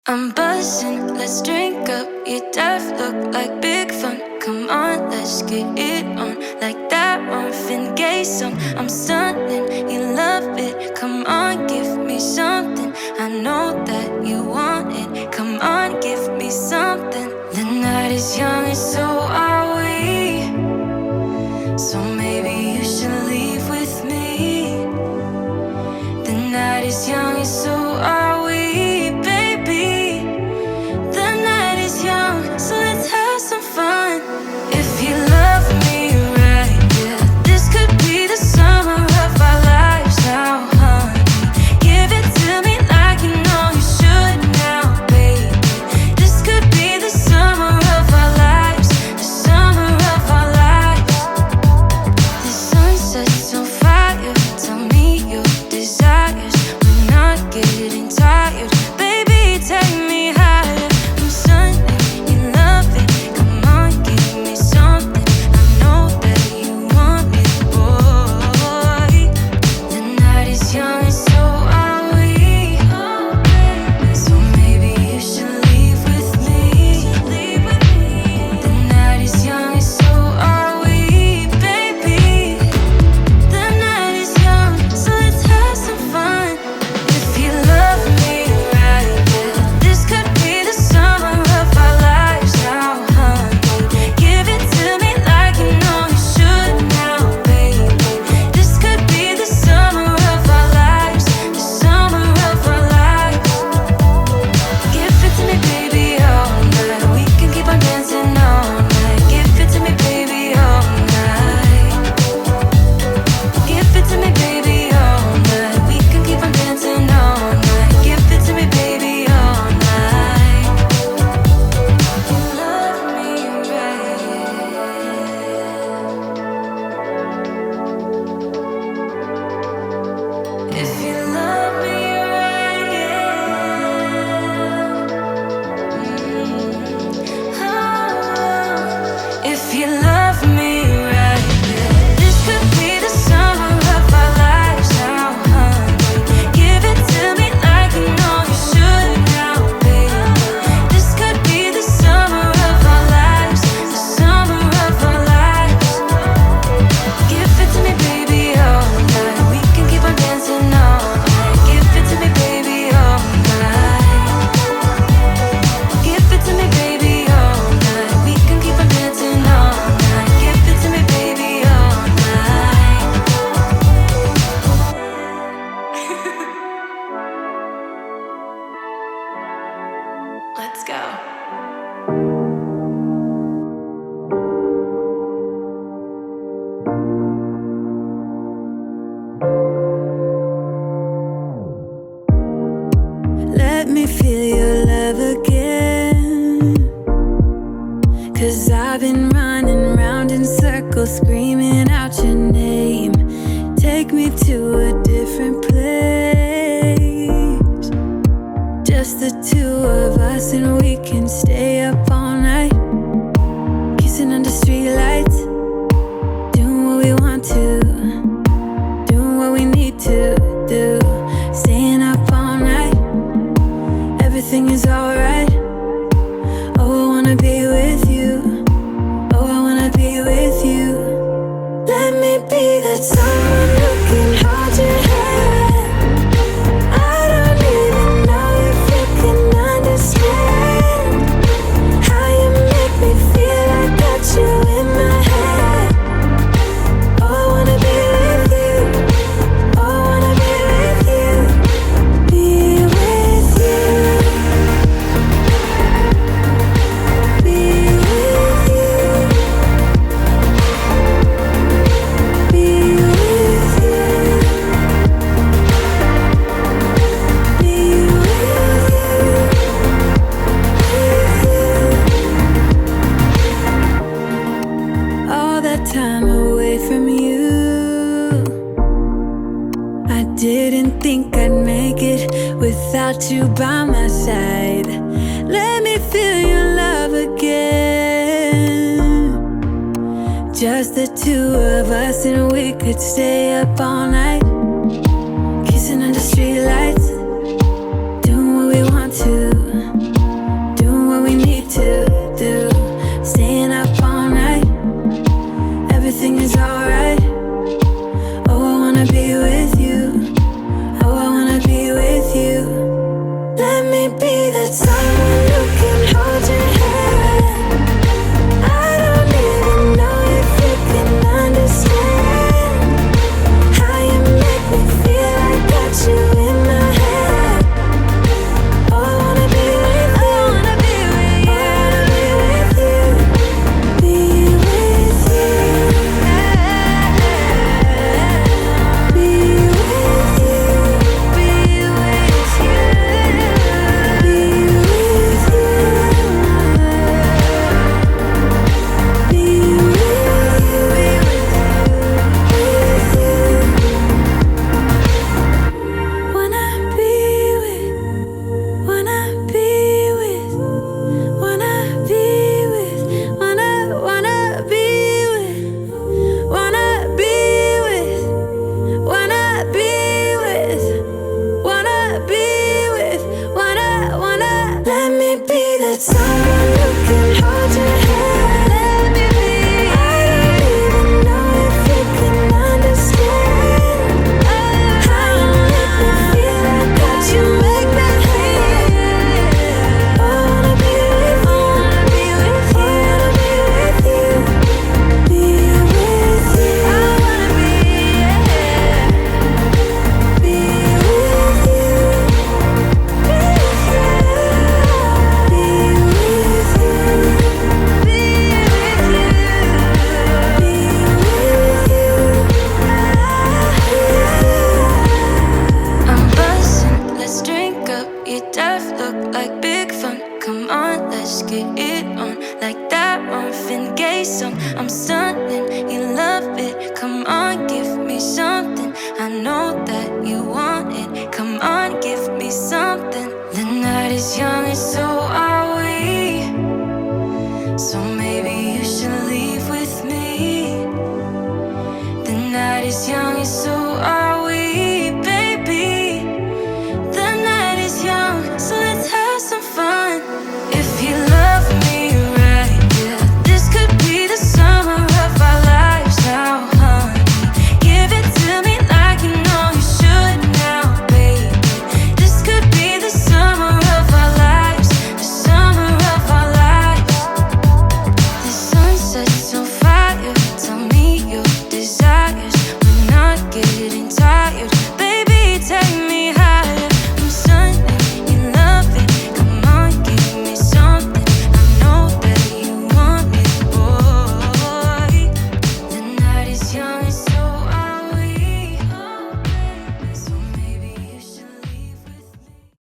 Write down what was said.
I'm buzzing, let's drink up. Your death look like big fun. Come on, let's get it on. Like that Marvin Gaye song. I'm stunning, you love it. Come on, give me something. I know that you want it. Come on, give me something. The night is young and so are we. So maybe you should leave with me. The night is young and so are we. So let's have some fun. If you love me right, yeah, this could be the summer of our lives now, honey. Give it to me like you know you should now, baby. This could be the summer of our lives, the summer of our lives. The sun sets on fire, tell me your desires. We're not getting tired, baby, take me higher. I'm sunny. Let's go. Let me feel your love again, 'cause I've been running round in circles, screaming out your name. Take me to a different place, just the two of us, and we can stay up all night, kissing under streetlights, doing what we want to, doing what we need to do, staying up all night. Everything is alright. Oh, I wanna be with you. Oh, I wanna be with you. Let me be that someone who can hold your hand. I don't even know if you can understand how you make me feel. I got you in my head. Oh, I wanna be with you. Oh, I wanna be with you. Be with you. Be with you. Be with you. Be with you. All that time away from you, I didn't think I'd make it without you by my side. Let me feel your love again, just the two of us, and we could stay up all night, kissing under streetlights, doing what we want to, be that someone who can hold your hand. I don't even know if you can understand how you make me feel. I got you in my head. Oh, I wanna be with you. I wanna be with you. I wanna be with you. Be with you. Be with you. Be with you. Be with you. Be with you. Wanna be with, wanna be with, wanna be with, wanna be with, wanna be with, wanna be with, wanna be with, wanna. Let me be that someone who can hold your hand. Let me be. I don't even know if you can understand how you make me feel. I got you make me feel. I wanna be with you. I wanna be with you. Be with you. I wanna be with you. Be with you. Be with you. Be with you. Be with you. I'm buzzing, let's drink up. Your death look like big fun. Come on, let's get it on. Like that Marvin Gaye song. I'm stunning, you love it. Come on, give me something. I know that you want it. Come on, give me something. The night is young and so